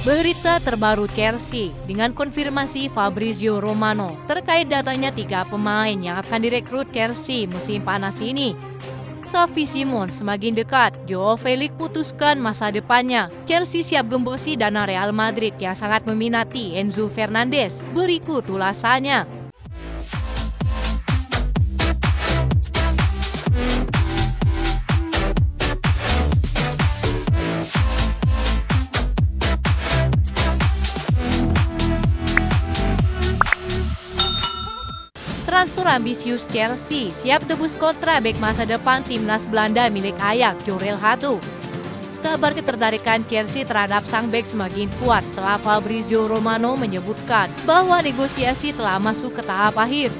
Berita terbaru Chelsea dengan konfirmasi Fabrizio Romano terkait datanya 3 pemain yang akan direkrut Chelsea musim panas ini. Xavi Simons semakin dekat, Joao Felix putuskan masa depannya. Chelsea siap gembosi dana Real Madrid yang sangat meminati Enzo Fernandez. Berikut ulasannya. Transfer ambisius Chelsea siap tebus kontrak bek masa depan timnas Belanda milik Ajax Jorel Hato. Kabar ketertarikan Chelsea terhadap sang bek semakin kuat setelah Fabrizio Romano menyebutkan bahwa negosiasi telah masuk ke tahap akhir.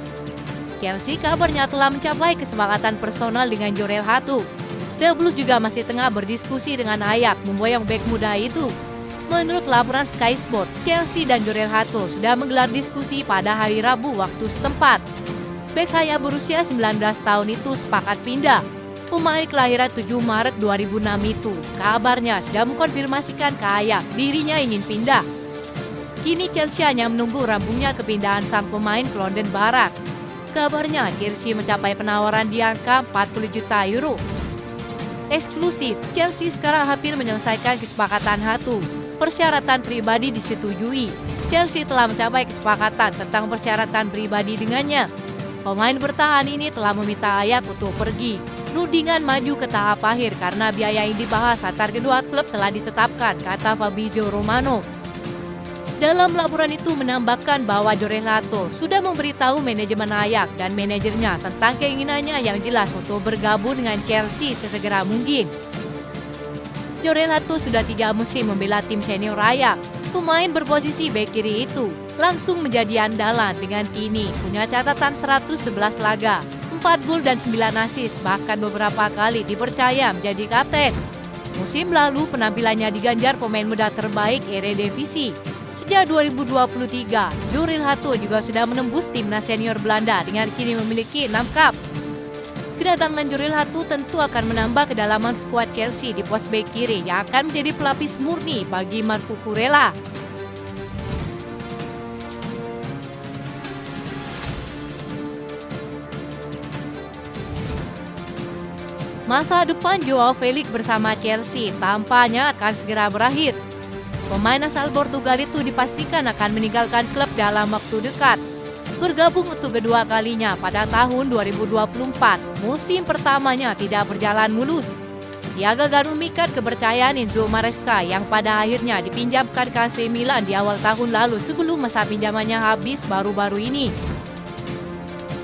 Chelsea kabarnya telah mencapai kesepakatan personal dengan Jorel Hato. The Blues juga masih tengah berdiskusi dengan Ajax memboyong bek muda itu. Menurut laporan Sky Sport, Chelsea dan Jorel Hato sudah menggelar diskusi pada hari Rabu waktu setempat. Bek sayap berusia 19 tahun itu sepakat pindah. Pemain kelahiran 7 Maret 2006 itu kabarnya sudah mengkonfirmasikan ke Ajax dirinya ingin pindah. Kini Chelsea hanya menunggu rampungnya kepindahan sang pemain ke London Barat. Kabarnya Chelsea mencapai penawaran di angka 40 juta euro. Eksklusif, Chelsea sekarang hampir menyelesaikan kesepakatan Hato. Persyaratan pribadi disetujui. Chelsea telah mencapai kesepakatan tentang persyaratan pribadi dengannya. Pemain bertahan ini telah meminta Ajax untuk pergi. Rundingan maju ke tahap akhir karena biaya yang dibahas antar kedua klub telah ditetapkan, kata Fabrizio Romano. Dalam laporan itu menambahkan bahwa Jorel Hato sudah memberitahu manajemen Ajax dan manajernya tentang keinginannya yang jelas untuk bergabung dengan Chelsea sesegera mungkin. Jorel Hato sudah 3 musim membela tim senior Ajax. Pemain berposisi bek kiri itu langsung menjadi andalan dengan kini punya catatan 111 laga, 4 gol dan 9 assist, bahkan beberapa kali dipercaya menjadi kapten. Musim lalu penampilannya diganjar pemain muda terbaik Eredivisie. Sejak 2023, Jorel Hato juga sudah menembus timnas senior Belanda dengan kini memiliki 6 cup. Kedatangan Jorel Hato tentu akan menambah kedalaman skuad Chelsea di pos bek kiri yang akan menjadi pelapis murni bagi Marco Kurela. Masa depan Joao Felix bersama Chelsea tampaknya akan segera berakhir. Pemain asal Portugal itu dipastikan akan meninggalkan klub dalam waktu dekat. Bergabung untuk kedua kalinya pada tahun 2024, musim pertamanya tidak berjalan mulus. Dia gagal memikat kepercayaan Enzo Maresca yang pada akhirnya dipinjamkan ke AC Milan di awal tahun lalu sebelum masa pinjamannya habis baru-baru ini.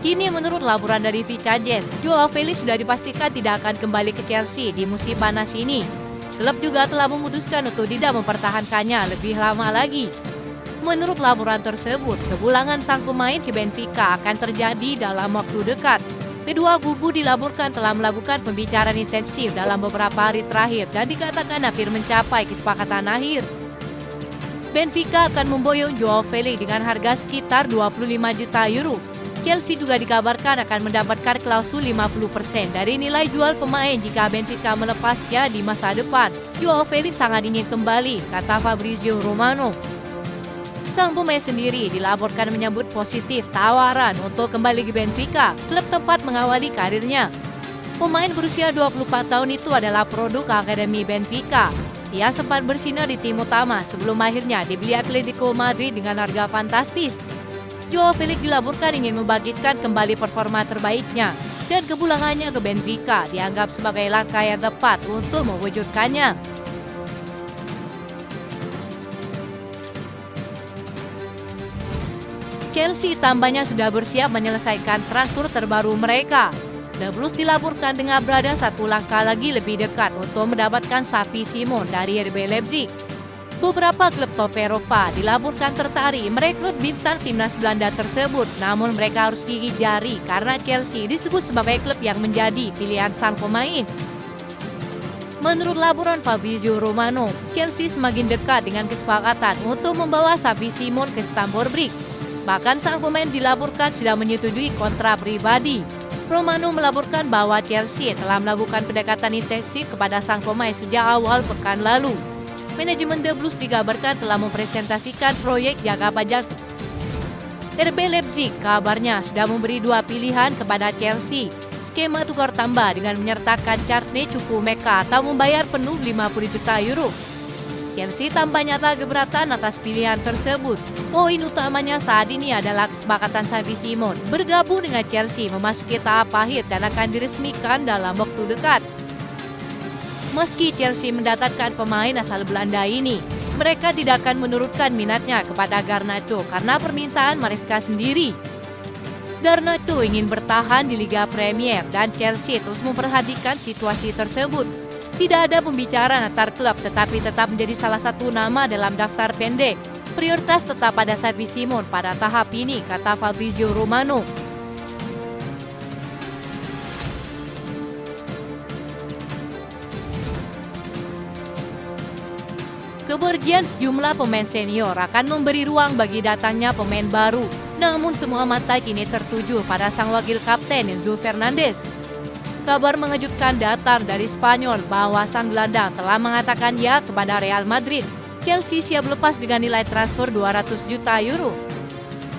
Kini menurut laporan dari Vicajes, Joao Felix sudah dipastikan tidak akan kembali ke Chelsea di musim panas ini. Klub juga telah memutuskan untuk tidak mempertahankannya lebih lama lagi. Menurut laporan tersebut, kepulangan sang pemain ke Benfica akan terjadi dalam waktu dekat. Kedua kubu dilaporkan telah melakukan pembicaraan intensif dalam beberapa hari terakhir dan dikatakan hampir mencapai kesepakatan akhir. Benfica akan memboyong Joao Felix dengan harga sekitar 25 juta euro. Chelsea juga dikabarkan akan mendapatkan klausul 50% dari nilai jual pemain jika Benfica melepasnya di masa depan. Joao Felix sangat ingin kembali, kata Fabrizio Romano. Sang pemain sendiri dilaporkan menyambut positif tawaran untuk kembali ke Benfica, klub tempat mengawali karirnya. Pemain berusia 24 tahun itu adalah produk Akademi Benfica. Ia sempat bersinar di tim utama sebelum akhirnya dibeli Atletico Madrid dengan harga fantastis. Joao Felix dilaporkan ingin membangkitkan kembali performa terbaiknya dan kepulangannya ke Benfica dianggap sebagai langkah yang tepat untuk mewujudkannya. Chelsea tambahnya sudah bersiap menyelesaikan transfer terbaru mereka. The Blues dilaporkan tengah berada satu langkah lagi lebih dekat untuk mendapatkan Xavi Simons dari RB Leipzig. Beberapa klub top Eropa dilaporkan tertarik merekrut bintang timnas Belanda tersebut, namun mereka harus gigit jari karena Chelsea disebut sebagai klub yang menjadi pilihan sang pemain. Menurut laporan Fabrizio Romano, Chelsea semakin dekat dengan kesepakatan untuk membawa Xavi Simons ke Stamford Bridge. Bahkan sang pemain dilaporkan sudah menyetujui kontrak pribadi. Romano melaporkan bahwa Chelsea telah melakukan pendekatan intensif kepada sang pemain sejak awal pekan lalu. Manajemen The Blues dikabarkan telah mempresentasikan proyek jangka panjang. RB Leipzig kabarnya sudah memberi dua pilihan kepada Chelsea. Skema tukar tambah dengan menyertakan Courtney Chukwuemeka atau membayar penuh 50 juta euro. Chelsea tampaknya tak keberatan atas pilihan tersebut. Poin utamanya saat ini adalah kesepakatan Xavi Simons bergabung dengan Chelsea memasuki tahap akhir dan akan diresmikan dalam waktu dekat. Meski Chelsea mendatangkan pemain asal Belanda ini, mereka tidak akan menurunkan minatnya kepada Garnacho karena permintaan Maresca sendiri. Garnacho ingin bertahan di Liga Premier dan Chelsea terus memperhatikan situasi tersebut. Tidak ada pembicaraan antar klub tetapi tetap menjadi salah satu nama dalam daftar pendek. Prioritas tetap pada Xavi Simons pada tahap ini, kata Fabrizio Romano. Kepergian sejumlah pemain senior akan memberi ruang bagi datangnya pemain baru. Namun semua mata kini tertuju pada sang wakil kapten Enzo Fernandez. Kabar mengejutkan datang dari Spanyol bahwa sang gelandang telah mengatakan ya kepada Real Madrid. Chelsea siap lepas dengan nilai transfer 200 juta euro.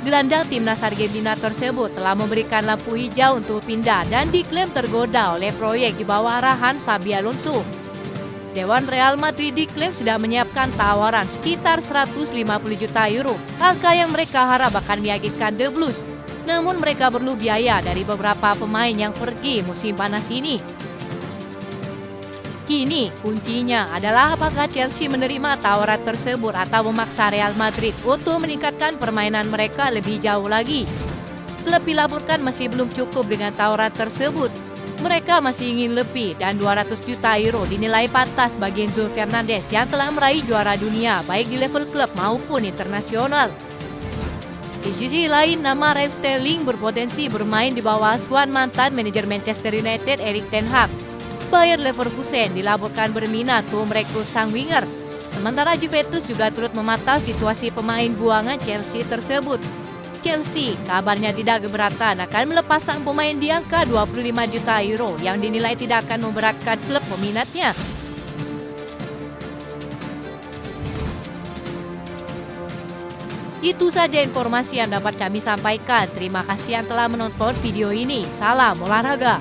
Gelandang timnas Argentina tersebut telah memberikan lampu hijau untuk pindah dan diklaim tergoda oleh proyek di bawah arahan Xabi Alonso. Dewan Real Madrid diklaim sudah menyiapkan tawaran sekitar 150 juta euro, angka yang mereka harap akan meyakinkan The Blues. Namun mereka perlu biaya dari beberapa pemain yang pergi musim panas ini. Kini kuncinya adalah apakah Chelsea menerima tawaran tersebut atau memaksa Real Madrid untuk meningkatkan permainan mereka lebih jauh lagi. Klub dilaporkan masih belum cukup dengan tawaran tersebut. Mereka masih ingin lebih dan 200 juta euro dinilai pantas bagi Enzo Fernandez yang telah meraih juara dunia baik di level klub maupun internasional. Di sisi lain, nama Raheem Sterling berpotensi bermain di bawah asuhan mantan manajer Manchester United Erik ten Hag. Bayer Leverkusen dilaporkan berminat untuk merekrut sang winger. Sementara Juventus juga turut memantau situasi pemain buangan Chelsea tersebut. Chelsea kabarnya tidak keberatan akan melepas sang pemain di angka 25 juta euro yang dinilai tidak akan memberatkan klub peminatnya. Itu saja informasi yang dapat kami sampaikan. Terima kasih yang telah menonton video ini. Salam olahraga.